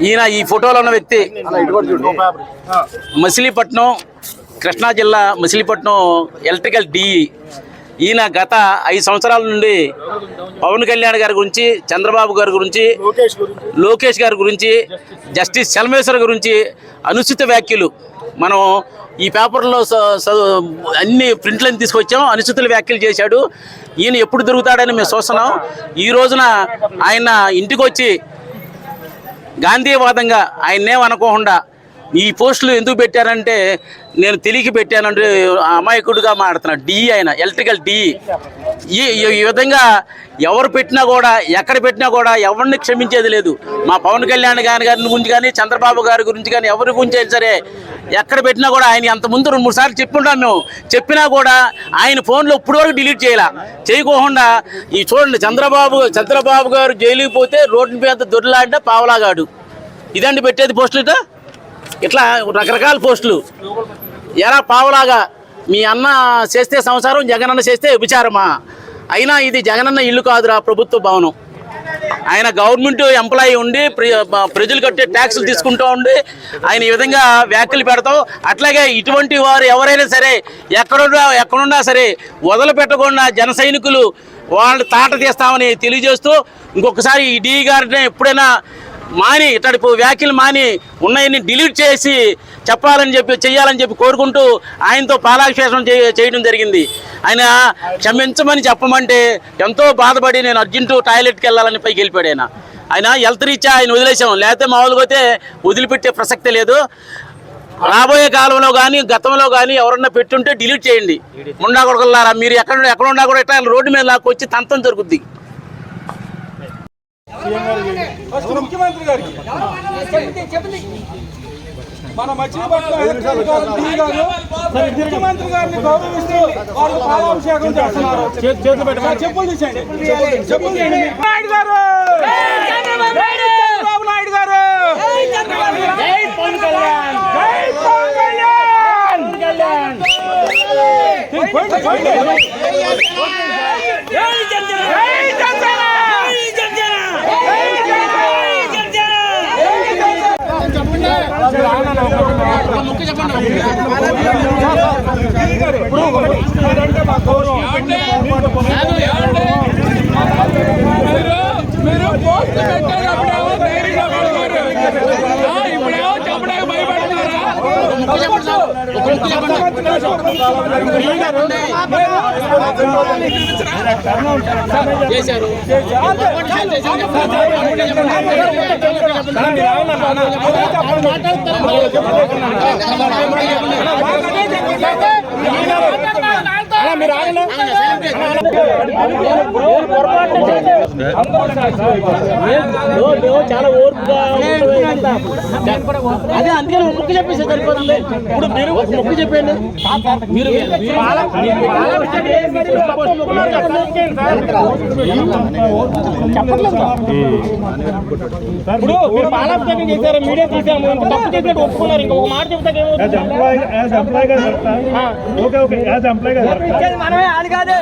ఈయన ఈ ఫోటోలో ఉన్న వ్యక్తి మచిలీపట్నం, కృష్ణా జిల్లా మచిలీపట్నం ఎలక్ట్రికల్ డిఈ. ఈయన గత 5 సంవత్సరాల నుండి పవన్ కళ్యాణ్ గారి గురించి, చంద్రబాబు గారి గురించి, లోకేష్ గారి గురించి, జస్టిస్ చలమేశ్వర్ గురించి అనుచిత వ్యాఖ్యలు మనం ఈ పేపర్లో అన్ని ప్రింట్లను తీసుకొచ్చాం. అనుచితుల వ్యాఖ్యలు చేశాడు. ఈయన ఎప్పుడు దొరుకుతాడని మేము చూస్తున్నాం. ఈ రోజున ఆయన ఇంటికి వచ్చి గాంధీవాదంగా ఆయన్నేం అనుకోకుండా ఈ పోస్టులు ఎందుకు పెట్టారంటే నేను తెలియక పెట్టానంటే అమాయకుడిగా మాడుతున్నాడు. డిఈ ఆయన ఎలక్ట్రికల్ డిఈ. ఈ విధంగా ఎవరు పెట్టినా కూడా, ఎక్కడ పెట్టినా కూడా ఎవరిని క్షమించేది లేదు. మా పవన్ కళ్యాణ్ గారి గురించి కానీ, చంద్రబాబు గారి గురించి కానీ, ఎవరి గురించి అయినా సరే ఎక్కడ పెట్టినా కూడా ఆయన అంతకుముందు 2-3 సార్లు చెప్పుకుంటాం మేము. చెప్పినా కూడా ఆయన ఫోన్లో ఇప్పుడు వరకు డిలీట్ చేయకోకుండా ఈ చూడండి, చంద్రబాబు గారు జైలుకి పోతే రోడ్డు మీద దొరిలాంటే పావలాగాడు. ఇదండి పెట్టేది పోస్టులు. ఇట్లా రకరకాల పోస్టులు. ఎరా పావలాగా మీ అన్న చేస్తే సంసారం, జగనన్న చేస్తే విచారమా? అయినా ఇది జగనన్న ఇల్లు కాదురా, ప్రభుత్వ భవనం. ఆయన గవర్నమెంట్ ఎంప్లాయీ ఉండి ప్రజలు కట్టే ట్యాక్సులు తీసుకుంటూ ఉండి ఆయన ఈ విధంగా వ్యాఖ్యలు పెడతాం. అట్లాగే ఇటువంటి వారు ఎవరైనా సరే ఎక్కడున్నా సరే వదిలిపెట్టకుండా జన సైనికులు వాళ్ళు తాట తీస్తామని తెలియజేస్తూ, ఇంకొకసారి ఈ డి గారిని ఎప్పుడైనా మాని ఇట్లాంటి వ్యాఖ్యలు మాని ఉన్నాయని డిలీట్ చేసి చెయ్యాలని చెప్పి కోరుకుంటూ ఆయనతో పాలాభిషేకం చేయడం జరిగింది. ఆయన క్షమించమని చెప్పమంటే ఎంతో బాధపడి నేను అర్జెంటు టాయిలెట్కి వెళ్ళాలని పైకి వెళ్ళిపోయాడు. ఆయన హెల్త్ రీత్యా ఆయన వదిలేసాం, లేకపోతే మామూలుగా అయితే వదిలిపెట్టే ప్రసక్తే లేదు. రాబోయే కాలంలో కానీ గతంలో కానీ ఎవరన్నా పెట్టుంటే డిలీట్ చేయండి. ముండా కొడుకులారా, మీరు ఎక్కడున్నా కూడా ఇట్లా రోడ్డు మీద లాక్కొచ్చి తంతం జరుగుద్ది. ముఖ్యమంత్రి గారికి మన మచిలీపట్నం ముఖ్యమంత్రి గారిని గౌరవిస్తూ వారికి పాలాభిషేకం చేస్తున్నారు. చెప్పులు తీసేయండి, చెప్పులు తీయండి. నాయుడు గారు, చంద్రబాబు నాయుడు గారు, జై పవన్ కళ్యాణ్, జై పవన్ కళ్యాణ్, జై జనసేన. మీరు పోస్ట్ పెట్టేటప్పుడేమో ధైర్యంగా పడతారు, ఇప్పుడేమో చెప్పడానికి భయపడుతున్నారా? చేశారు. చాలా ఓర్పుగా అదే, అందుకని ముక్కు చెప్పేసి సరిపోతుంది. ఇప్పుడు మీరు ముక్కు చెప్పండి. మీరు ఇప్పుడు మీరు పాలాభిషేకం చేశారు, మీడియా తీసాము, తప్పు చేసినట్టు ఒప్పుకున్నారు. ఇంకొక మాట చెప్తాక మనమే అది కాదు.